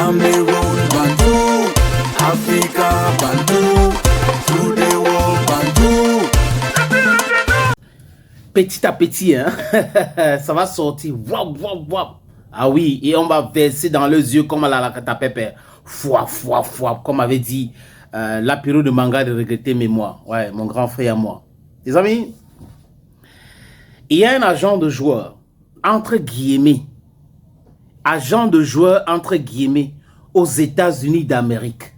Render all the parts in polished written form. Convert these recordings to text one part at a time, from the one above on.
Cameroon, Bantou, Africa, Bantou, to the world, Bantou. Petit à petit, hein, ça va sortir. Wap, wap, wap. Ah oui, et on va verser dans les yeux comme à la catapépère. Fouah, fouah, fouah, comme avait dit l'apéro de manga de regretter mémoire. Ouais, mon grand frère à moi. Les amis, il y a un agent de joueur, entre guillemets, aux États-Unis d'Amérique.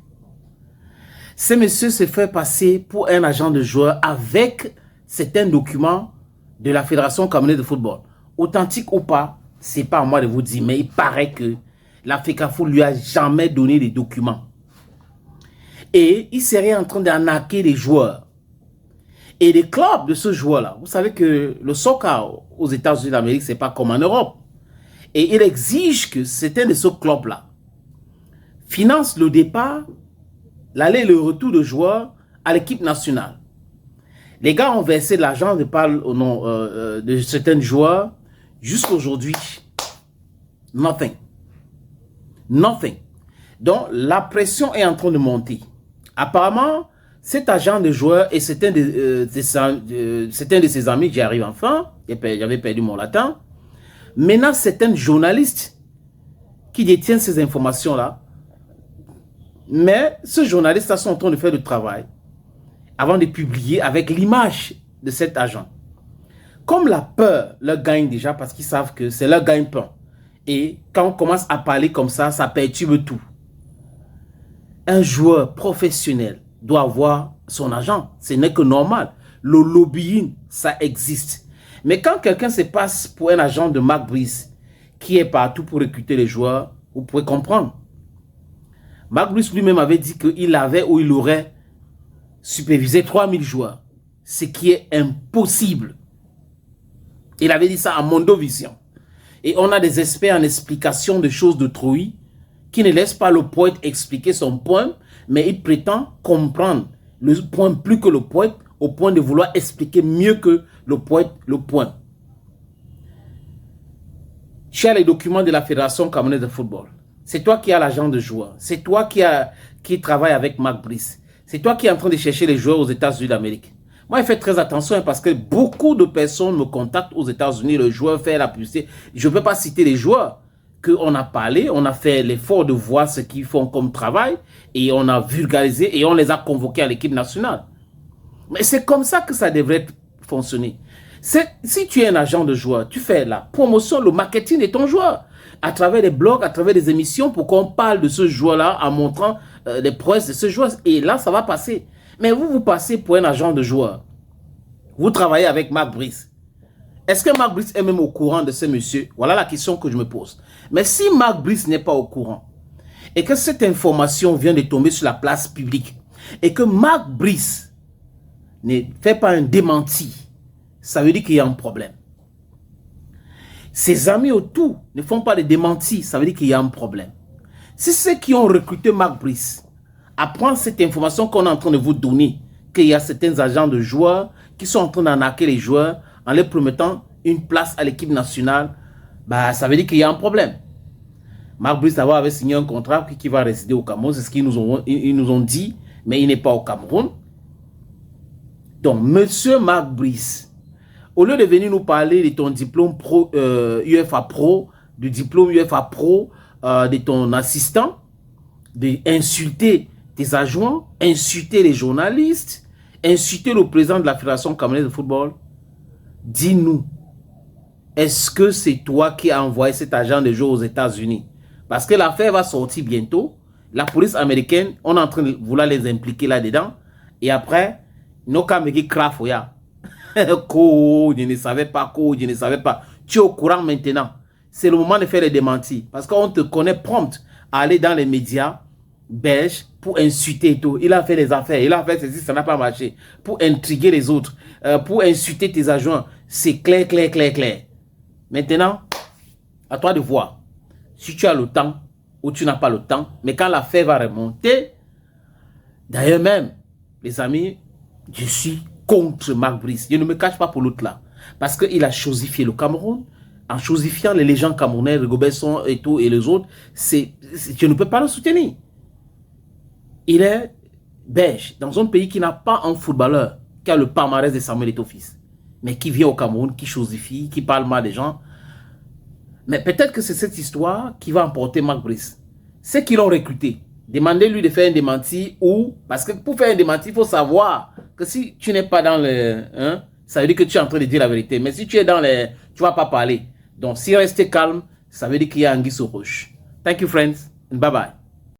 Ce monsieur se fait passer pour un agent de joueur avec certains documents de la Fédération camerounaise de football. Authentique ou pas, c'est pas à moi de vous dire, mais il paraît que la FECAFOOT lui a jamais donné les documents. Et il serait en train d'arnaquer les joueurs. Et les clubs de ce joueur-là, vous savez que le soccer aux États-Unis d'Amérique, c'est pas comme en Europe. Et il exige que certains de ce club-là finance le départ, l'aller et le retour de joueurs à l'équipe nationale. Les gars ont versé de l'argent, je parle au nom de certains joueurs, jusqu'à aujourd'hui, nothing. Nothing. Donc, la pression est en train de monter. Apparemment, cet agent de joueur et certains de ses amis, j'y arrive enfin, j'avais perdu mon latin. Maintenant, certains journalistes qui détiennent ces informations-là, mais ces journalistes-là sont en train de faire le travail avant de publier avec l'image de cet agent. Comme la peur leur gagne déjà parce qu'ils savent que c'est leur gagne-pain. Et quand on commence à parler comme ça, ça perturbe tout. Un joueur professionnel doit avoir son agent. Ce n'est que normal. Le lobbying, ça existe. Mais quand quelqu'un se passe pour un agent de Mark Brice, qui est partout pour recruter les joueurs, vous pouvez comprendre. Mark Brice lui-même avait dit qu'il avait ou il aurait supervisé 3000 joueurs. Ce qui est impossible. Il avait dit ça à Mondovision. Et on a des experts en explication de choses d'autrui qui ne laissent pas le poète expliquer son point, mais il prétend comprendre le point plus que le poète, au point de vouloir expliquer mieux que le poète le point. Tu as les documents de la Fédération camerounaise de football. C'est toi qui as l'agent de joueur. C'est toi qui travaille avec Mark Brice. C'est toi qui es en train de chercher les joueurs aux États-Unis d'Amérique. Moi, je fais très attention parce que beaucoup de personnes me contactent aux États-Unis. Le joueur fait la publicité. Je ne peux pas citer les joueurs qu'on a parlé. On a fait l'effort de voir ce qu'ils font comme travail et on a vulgarisé et on les a convoqués à l'équipe nationale. Mais c'est comme ça que ça devrait fonctionner. Si tu es un agent de joueur, tu fais la promotion, le marketing de ton joueur à travers des blogs, à travers des émissions pour qu'on parle de ce joueur-là en montrant les prouesses de ce joueur. Et là, ça va passer. Mais vous passez pour un agent de joueur. Vous travaillez avec Mark Brice. Est-ce que Mark Brice est même au courant de ce monsieur? Voilà la question que je me pose. Mais si Mark Brice n'est pas au courant et que cette information vient de tomber sur la place publique et que Mark Brice ne fait pas un démenti, ça veut dire qu'il y a un problème. Ses amis autour ne font pas de démentis, ça veut dire qu'il y a un problème. Si ceux qui ont recruté Mark Brice apprennent cette information qu'on est en train de vous donner, qu'il y a certains agents de joueurs qui sont en train d'arnaquer les joueurs en leur promettant une place à l'équipe nationale, bah, ça veut dire qu'il y a un problème. Mark Brice avait signé un contrat qui va résider au Cameroun, c'est ce qu'ils nous ont dit, mais il n'est pas au Cameroun. Donc, monsieur Mark Brice, au lieu de venir nous parler de ton diplôme UEFA Pro, du diplôme UEFA Pro, de ton assistant, d'insulter tes adjoints, insulter les journalistes, insulter le président de la Fédération camerounaise de football, dis-nous, est-ce que c'est toi qui as envoyé cet agent de jeu aux États-Unis? Parce que l'affaire va sortir bientôt. La police américaine, on est en train de vouloir les impliquer là-dedans. Et après, nos caméras crafent. Je ne savais pas, je ne savais pas. Tu es au courant maintenant. C'est le moment de faire les démentis. Parce qu'on te connaît prompt à aller dans les médias belges pour insulter et tout. Il a fait les affaires, il a fait ceci, ça n'a pas marché. Pour intriguer les autres, pour insulter tes adjoints. C'est clair, clair, clair, clair. Maintenant, à toi de voir si tu as le temps ou tu n'as pas le temps. Mais quand l'affaire va remonter, d'ailleurs même, les amis, je suis contre Mark Brice. Je ne me cache pas pour l'autre là. Parce qu'il a chosifié le Cameroun en chosifiant les légendes camerounais, Rigobert et tout, et les autres, je ne peux pas le soutenir. Il est belge, dans un pays qui n'a pas un footballeur, qui a le palmarès de Samuel Eto'o-Fils, mais qui vient au Cameroun, qui chosifie, qui parle mal des gens. Mais peut-être que c'est cette histoire qui va emporter Marc Brice. Ceux qui l'ont recruté, demandez-lui de faire un démenti ou... Parce que pour faire un démenti, il faut savoir que si tu n'es pas dans le... Hein, ça veut dire que tu es en train de dire la vérité. Mais si tu es dans les... Tu ne vas pas parler. Donc, si rester calme, ça veut dire qu'il y a anguille sous roche. Thank you, friends, and bye-bye.